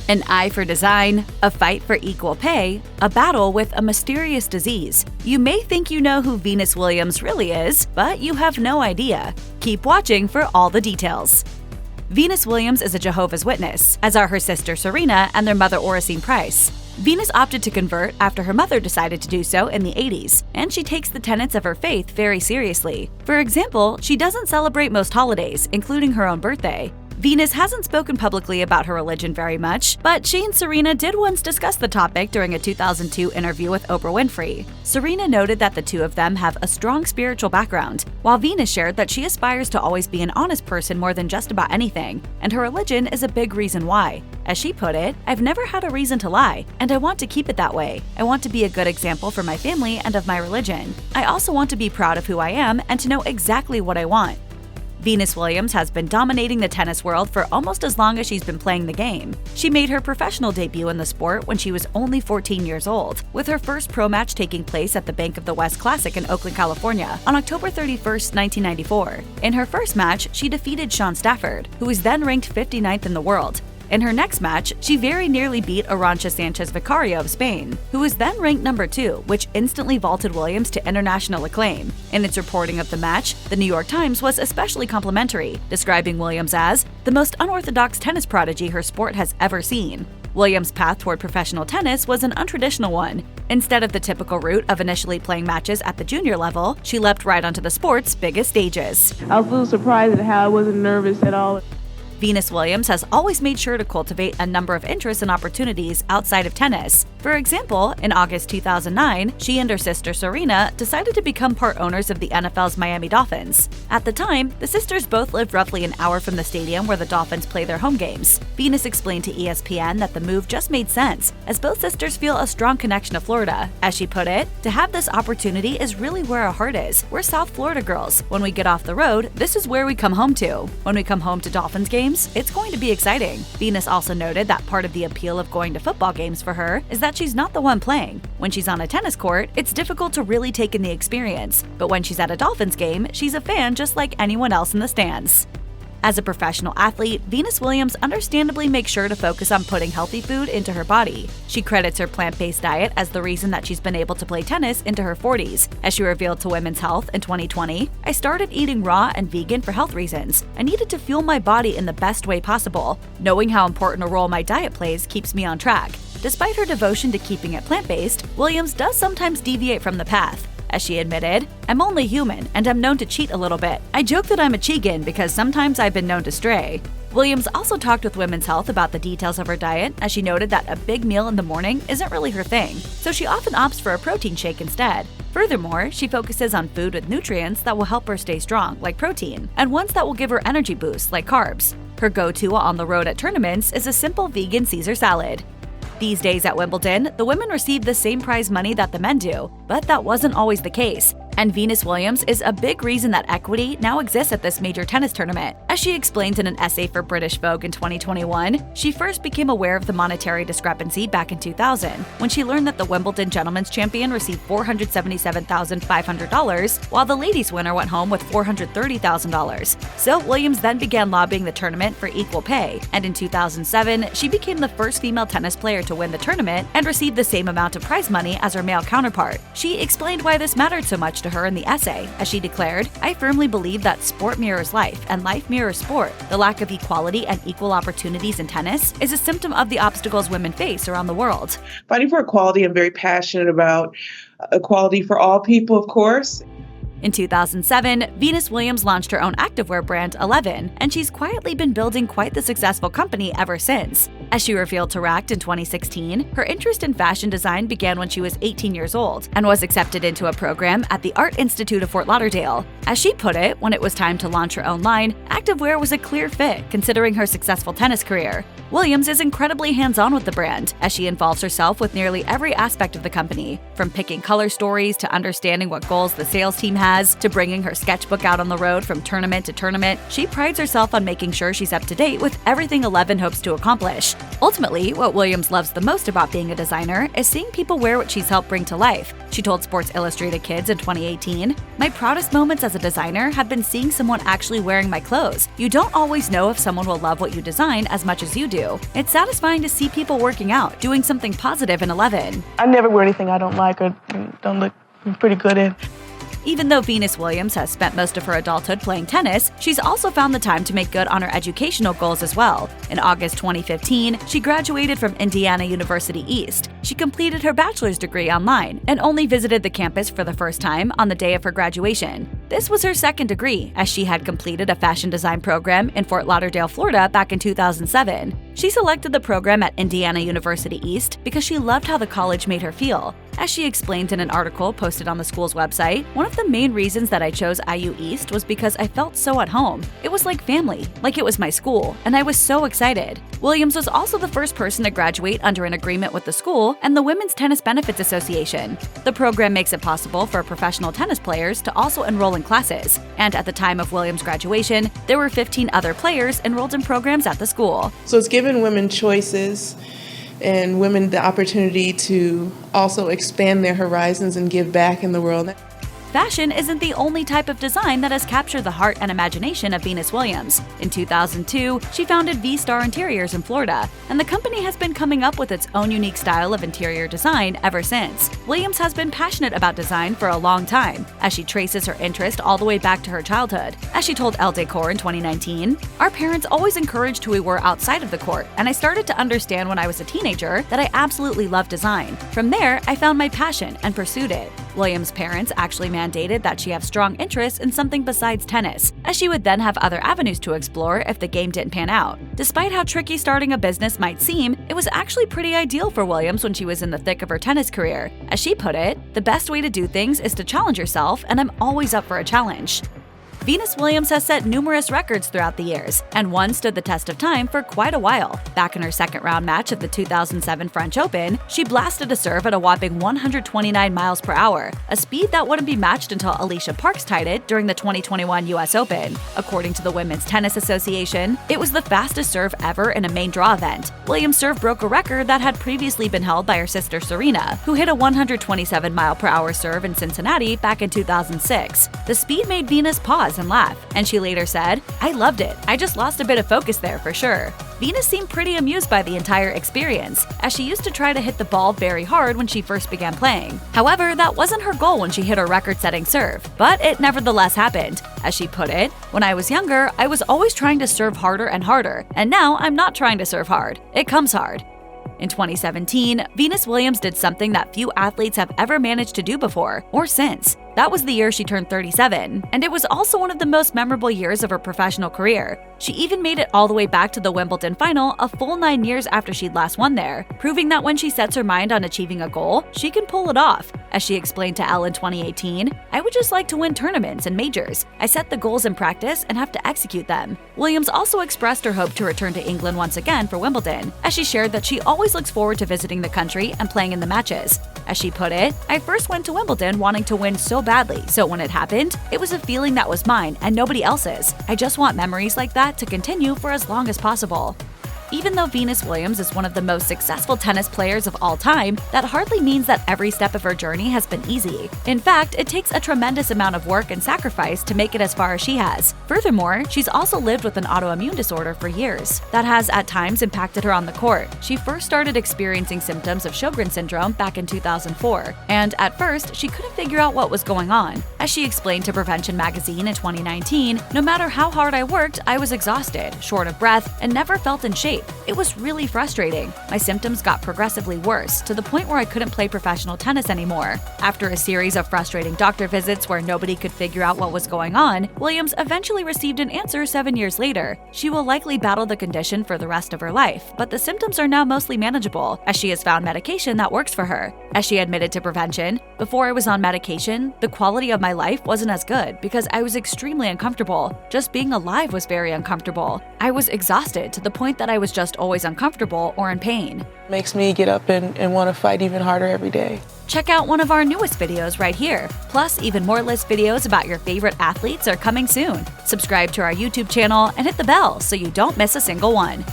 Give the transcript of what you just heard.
An eye for design, a fight for equal pay, a battle with a mysterious disease. You may think you know who Venus Williams really is, but you have no idea. Keep watching for all the details. Venus Williams is a Jehovah's Witness, as are her sister Serena and their mother Oracene Price. Venus opted to convert after her mother decided to do so in the 80s, and she takes the tenets of her faith very seriously. For example, she doesn't celebrate most holidays, including her own birthday. Venus hasn't spoken publicly about her religion very much, but she and Serena did once discuss the topic during a 2002 interview with Oprah Winfrey. Serena noted that the two of them have a strong spiritual background, while Venus shared that she aspires to always be an honest person more than just about anything, and her religion is a big reason why. As she put it, "I've never had a reason to lie, and I want to keep it that way. I want to be a good example for my family and of my religion. I also want to be proud of who I am and to know exactly what I want." Venus Williams has been dominating the tennis world for almost as long as she's been playing the game. She made her professional debut in the sport when she was only 14 years old, with her first pro match taking place at the Bank of the West Classic in Oakland, California, on October 31, 1994. In her first match, she defeated Shawn Stafford, who was then ranked 59th in the world. In her next match, she very nearly beat Arantxa Sanchez Vicario of Spain, who was then ranked number 2, which instantly vaulted Williams to international acclaim. In its reporting of the match, the New York Times was especially complimentary, describing Williams as the most unorthodox tennis prodigy her sport has ever seen. Williams' path toward professional tennis was an untraditional one. Instead of the typical route of initially playing matches at the junior level, she leapt right onto the sport's biggest stages. I was a little surprised at how I wasn't nervous at all. Venus Williams has always made sure to cultivate a number of interests and opportunities outside of tennis. For example, in August 2009, she and her sister Serena decided to become part owners of the NFL's Miami Dolphins. At the time, the sisters both lived roughly an hour from the stadium where the Dolphins play their home games. Venus explained to ESPN that the move just made sense, as both sisters feel a strong connection to Florida. As she put it, "To have this opportunity is really where our heart is. We're South Florida girls. When we get off the road, this is where we come home to. When we come home to Dolphins games, it's going to be exciting." Venus also noted that part of the appeal of going to football games for her is that she's not the one playing. When she's on a tennis court, it's difficult to really take in the experience, but when she's at a Dolphins game, she's a fan just like anyone else in the stands. As a professional athlete, Venus Williams understandably makes sure to focus on putting healthy food into her body. She credits her plant-based diet as the reason that she's been able to play tennis into her 40s. As she revealed to Women's Health in 2020, "I started eating raw and vegan for health reasons. I needed to fuel my body in the best way possible. Knowing how important a role my diet plays keeps me on track." Despite her devotion to keeping it plant-based, Williams does sometimes deviate from the path. As she admitted, "I'm only human, and I'm known to cheat a little bit. I joke that I'm a cheegan because sometimes I've been known to stray." Williams also talked with Women's Health about the details of her diet, as she noted that a big meal in the morning isn't really her thing, so she often opts for a protein shake instead. Furthermore, she focuses on food with nutrients that will help her stay strong, like protein, and ones that will give her energy boosts, like carbs. Her go-to on the road at tournaments is a simple vegan Caesar salad. These days at Wimbledon, the women receive the same prize money that the men do, but that wasn't always the case. And Venus Williams is a big reason that equity now exists at this major tennis tournament. As she explained in an essay for British Vogue in 2021, she first became aware of the monetary discrepancy back in 2000, when she learned that the Wimbledon Gentlemen's Champion received $477,500, while the ladies' winner went home with $430,000. So Williams then began lobbying the tournament for equal pay, and in 2007, she became the first female tennis player to win the tournament and receive the same amount of prize money as her male counterpart. She explained why this mattered so much to her in the essay, as she declared, "I firmly believe that sport mirrors life, and life mirrors sport. The lack of equality and equal opportunities in tennis is a symptom of the obstacles women face around the world." Fighting for equality, I'm very passionate about equality for all people, of course. In 2007, Venus Williams launched her own activewear brand, 11, and she's quietly been building quite the successful company ever since. As she revealed to Racked in 2016, her interest in fashion design began when she was 18 years old and was accepted into a program at the Art Institute of Fort Lauderdale. As she put it, when it was time to launch her own line, activewear was a clear fit considering her successful tennis career. Williams is incredibly hands-on with the brand, as she involves herself with nearly every aspect of the company, from picking color stories to understanding what goals the sales team has, to bringing her sketchbook out on the road from tournament to tournament. She prides herself on making sure she's up to date with everything 11 hopes to accomplish. Ultimately, what Williams loves the most about being a designer is seeing people wear what she's helped bring to life. She told Sports Illustrated Kids in 2018, "My proudest moments as a designer have been seeing someone actually wearing my clothes. You don't always know if someone will love what you design as much as you do. It's satisfying to see people working out, doing something positive in 11. I never wear anything I don't like or don't look pretty good in. Even though Venus Williams has spent most of her adulthood playing tennis, she's also found the time to make good on her educational goals as well. In August 2015, she graduated from Indiana University East. She completed her bachelor's degree online and only visited the campus for the first time on the day of her graduation. This was her second degree, as she had completed a fashion design program in Fort Lauderdale, Florida back in 2007. She selected the program at Indiana University East because she loved how the college made her feel. As she explained in an article posted on the school's website, "One of the main reasons that I chose IU East was because I felt so at home. It was like family, like it was my school, and I was so excited." Williams was also the first person to graduate under an agreement with the school and the Women's Tennis Benefits Association. The program makes it possible for professional tennis players to also enroll in classes, and at the time of Williams' graduation, there were 15 other players enrolled in programs at the school. So it's given women choices and women the opportunity to also expand their horizons and give back in the world. Fashion isn't the only type of design that has captured the heart and imagination of Venus Williams. In 2002, she founded V-Star Interiors in Florida, and the company has been coming up with its own unique style of interior design ever since. Williams has been passionate about design for a long time, as she traces her interest all the way back to her childhood. As she told Elle Decor in 2019, "Our parents always encouraged who we were outside of the court, and I started to understand when I was a teenager that I absolutely loved design. From there, I found my passion and pursued it." Williams' parents actually mandated that she have strong interests in something besides tennis, as she would then have other avenues to explore if the game didn't pan out. Despite how tricky starting a business might seem, it was actually pretty ideal for Williams when she was in the thick of her tennis career. As she put it, "The best way to do things is to challenge yourself, and I'm always up for a challenge." Venus Williams has set numerous records throughout the years, and one stood the test of time for quite a while. Back in her second-round match of the 2007 French Open, she blasted a serve at a whopping 129 miles per hour, a speed that wouldn't be matched until Alicia Parks tied it during the 2021 US Open. According to the Women's Tennis Association, it was the fastest serve ever in a main draw event. Williams' serve broke a record that had previously been held by her sister Serena, who hit a 127-mile-per-hour serve in Cincinnati back in 2006. The speed made Venus pause and laugh, and she later said, "I loved it. I just lost a bit of focus there for sure." Venus seemed pretty amused by the entire experience, as she used to try to hit the ball very hard when she first began playing. However, that wasn't her goal when she hit her record-setting serve, but it nevertheless happened. As she put it, "When I was younger, I was always trying to serve harder and harder, and now I'm not trying to serve hard. It comes hard." In 2017, Venus Williams did something that few athletes have ever managed to do before, or since. That was the year she turned 37, and it was also one of the most memorable years of her professional career. She even made it all the way back to the Wimbledon final a full 9 years after she'd last won there, proving that when she sets her mind on achieving a goal, she can pull it off. As she explained to Elle in 2018, "I would just like to win tournaments and majors. I set the goals in practice and have to execute them." Williams also expressed her hope to return to England once again for Wimbledon, as she shared that she always looks forward to visiting the country and playing in the matches. As she put it, "I first went to Wimbledon wanting to win so badly, so when it happened, it was a feeling that was mine and nobody else's. I just want memories like that to continue for as long as possible." Even though Venus Williams is one of the most successful tennis players of all time, that hardly means that every step of her journey has been easy. In fact, it takes a tremendous amount of work and sacrifice to make it as far as she has. Furthermore, she's also lived with an autoimmune disorder for years that has at times impacted her on the court. She first started experiencing symptoms of Sjögren syndrome back in 2004, and at first, she couldn't figure out what was going on. As she explained to Prevention magazine in 2019, "No matter how hard I worked, I was exhausted, short of breath, and never felt in shape. It was really frustrating. My symptoms got progressively worse, to the point where I couldn't play professional tennis anymore." After a series of frustrating doctor visits where nobody could figure out what was going on, Williams eventually received an answer 7 years later. She will likely battle the condition for the rest of her life, but the symptoms are now mostly manageable, as she has found medication that works for her. As she admitted to Prevention, "Before I was on medication, the quality of my life wasn't as good because I was extremely uncomfortable. Just being alive was very uncomfortable. I was exhausted to the point that I was just always uncomfortable or in pain." Makes me get up and want to fight even harder every day. Check out one of our newest videos right here. Plus, even more list videos about your favorite athletes are coming soon. Subscribe to our YouTube channel and hit the bell so you don't miss a single one.